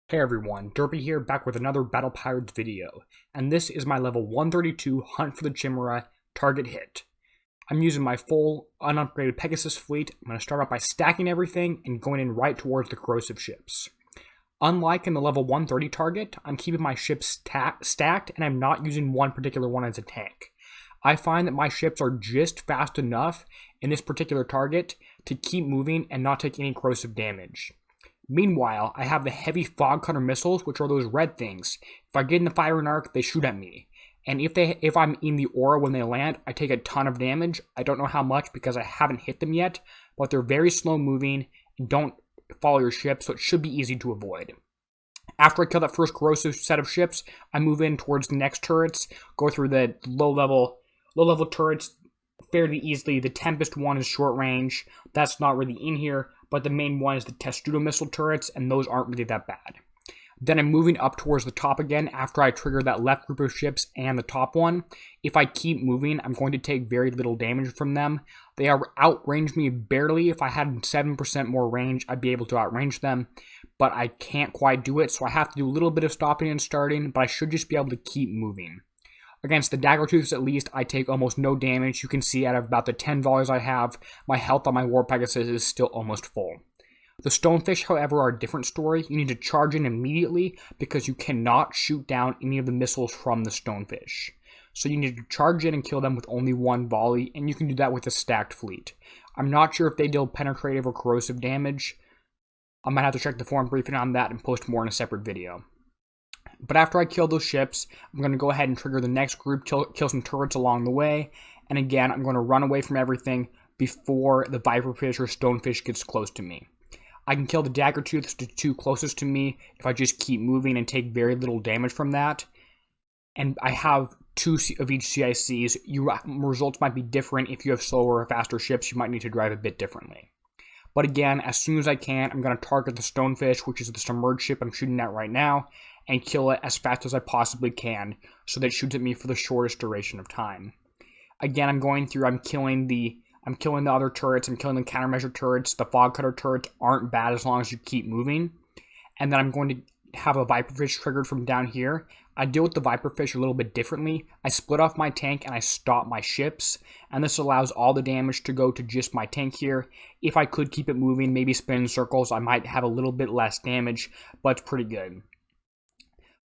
Hey everyone, Derpy here, back with another Battle Pirates video, and this is my level 132 Hunt for the Chimera target hit. I'm using my full, unupgraded Pegasus fleet. I'm going to start out by stacking everything and going in right towards the corrosive ships. Unlike in the level 130 target, I'm keeping my ships stacked and I'm not using one particular one as a tank. I find that my ships are just fast enough in this particular target to keep moving and not take any corrosive damage. Meanwhile, I have the heavy fog cutter missiles, which are those red things. If I get in the firing arc, they shoot at me. And if I'm in the aura when they land, I take a ton of damage. I don't know how much because I haven't hit them yet, but they're very slow moving and don't follow your ship, so it should be easy to avoid. After I kill that first corrosive set of ships, I move in towards the next turrets, go through the low level turrets fairly easily. The Tempest one is short range. That's not really in here, but the main one is the Testudo missile turrets, and those aren't really that bad. Then I'm moving up towards the top again after I trigger that left group of ships and the top one. If I keep moving, I'm going to take very little damage from them. They outrange me barely. If I had 7% more range, I'd be able to outrange them, but I can't quite do it, so I have to do a little bit of stopping and starting, but I should just be able to keep moving. Against the Daggertooths, at least, I take almost no damage. You can see out of about the 10 volleys I have, my health on my War Pegasus is still almost full. The Stonefish, however, are a different story. You need to charge in immediately because you cannot shoot down any of the missiles from the Stonefish. So you need to charge in and kill them with only one volley, and you can do that with a stacked fleet. I'm not sure if they deal penetrative or corrosive damage. I might have to check the forum briefing on that and post more in a separate video. But after I kill those ships, I'm going to go ahead and trigger the next group, kill some turrets along the way. And again, I'm going to run away from everything before the Viperfish or Stonefish gets close to me. I can kill the Daggertooths, the two closest to me, if I just keep moving and take very little damage from that. And I have 2 of each CICs. Your results might be different. If you have slower or faster ships, you might need to drive a bit differently. But again, as soon as I can, I'm going to target the Stonefish, which is the submerged ship I'm shooting at right now, and kill it as fast as I possibly can so that it shoots at me for the shortest duration of time. Again, I'm killing the other turrets, I'm killing the countermeasure turrets. The fog cutter turrets aren't bad as long as you keep moving. And then I'm going to have a Viperfish triggered from down here. I deal with the Viperfish a little bit differently. I split off my tank and I stop my ships, and this allows all the damage to go to just my tank here. If I could keep it moving, maybe spin in circles, I might have a little bit less damage, but it's pretty good.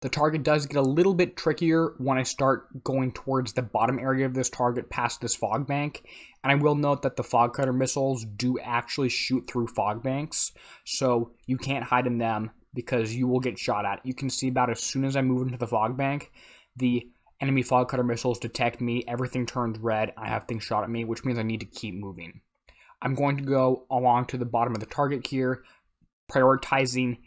The target does get a little bit trickier when I start going towards the bottom area of this target past this fog bank. And I will note that the fog cutter missiles do actually shoot through fog banks, so you can't hide in them because you will get shot at. You can see about as soon as I move into the fog bank, the enemy fog cutter missiles detect me, everything turns red, and I have things shot at me, which means I need to keep moving. I'm going to go along to the bottom of the target here, prioritizing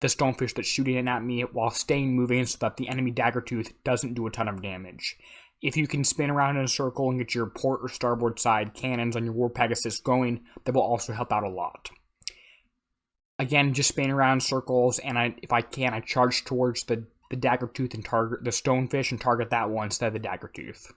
the Stonefish that's shooting it at me while staying moving so that the enemy Daggertooth doesn't do a ton of damage. If you can spin around in a circle and get your port or starboard side cannons on your War Pegasus going, that will also help out a lot. Again, just spin around in circles, and if I can, I charge towards the Daggertooth and target the Stonefish and target that one instead of the Daggertooth.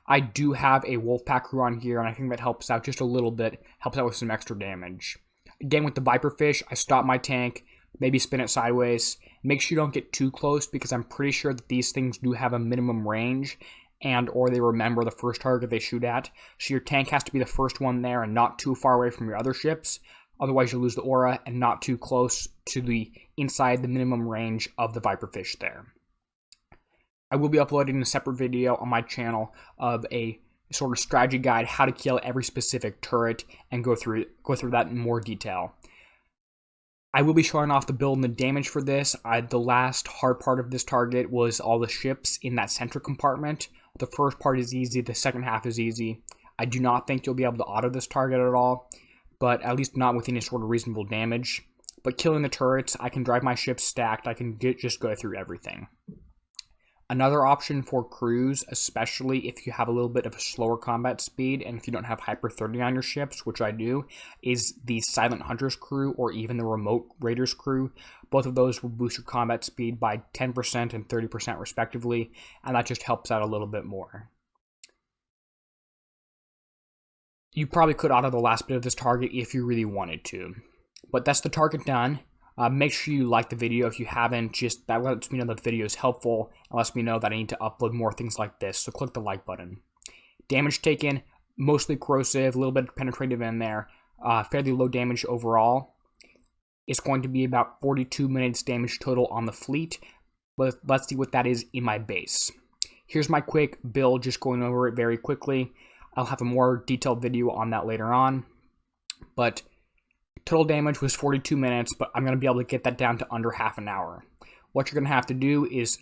I do have a Wolfpack crew on here, and I think that helps out just a little bit, helps out with some extra damage. Again, with the Viperfish, I stop my tank, maybe spin it sideways. Make sure you don't get too close because I'm pretty sure that these things do have a minimum range or they remember the first target they shoot at. So your tank has to be the first one there and not too far away from your other ships. Otherwise you'll lose the aura, and not too close to the inside the minimum range of the Viperfish there. I will be uploading a separate video on my channel of a sort of strategy guide, how to kill every specific turret, and go through that in more detail. I will be showing off the build and the damage for this. The last hard part of this target was all the ships in that center compartment. The first part is easy, the second half is easy. I do not think you'll be able to auto this target at all, but at least not with any sort of reasonable damage. But killing the turrets, I can drive my ships stacked, I can just go through everything. Another option for crews, especially if you have a little bit of a slower combat speed and if you don't have Hyper 30 on your ships, which I do, is the Silent Hunters crew or even the Remote Raiders crew. Both of those will boost your combat speed by 10% and 30% respectively, and that just helps out a little bit more. You probably could auto the last bit of this target if you really wanted to. But that's the target done. Make sure you like the video if you haven't. Just that lets me know that the video is helpful and lets me know that I need to upload more things like this. So click the like button. Damage taken, mostly corrosive, a little bit penetrative in there. Fairly low damage overall. It's going to be about 42 minutes damage total on the fleet. But let's see what that is in my base. Here's my quick build, just going over it very quickly. I'll have a more detailed video on that later on. But total damage was 42 minutes, but I'm going to be able to get that down to under half an hour. What you're going to have to do is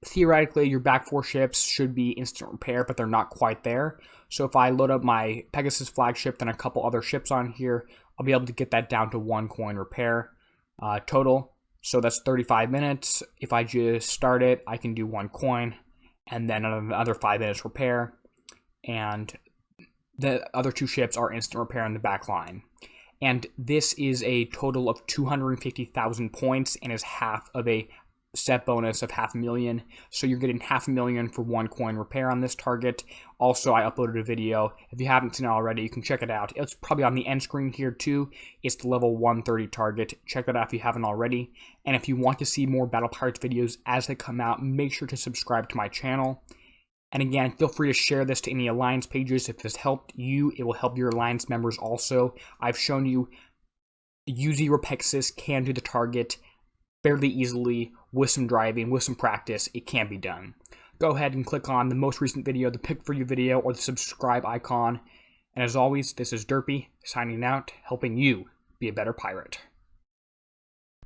theoretically, your back 4 ships should be instant repair, but they're not quite there. So if I load up my Pegasus flagship, then a couple other ships on here, I'll be able to get that down to 1 coin repair total. So that's 35 minutes. If I just start it, I can do 1 coin, and then another 5 minutes repair. And the other 2 ships are instant repair in the back line. And this is a total of 250,000 points and is half of a set bonus of 500,000. So you're getting 500,000 for 1 coin repair on this target. Also, I uploaded a video. If you haven't seen it already, you can check it out. It's probably on the end screen here too. It's the level 130 target. Check that out if you haven't already. And if you want to see more Battle Pirates videos as they come out, make sure to subscribe to my channel. And again, feel free to share this to any Alliance pages. If this helped you, it will help your Alliance members also. I've shown you U0 Pegasus can do the target fairly easily with some driving, with some practice. It can be done. Go ahead and click on the most recent video, the pick for you video, or the subscribe icon. And as always, this is Derpy signing out, helping you be a better pirate.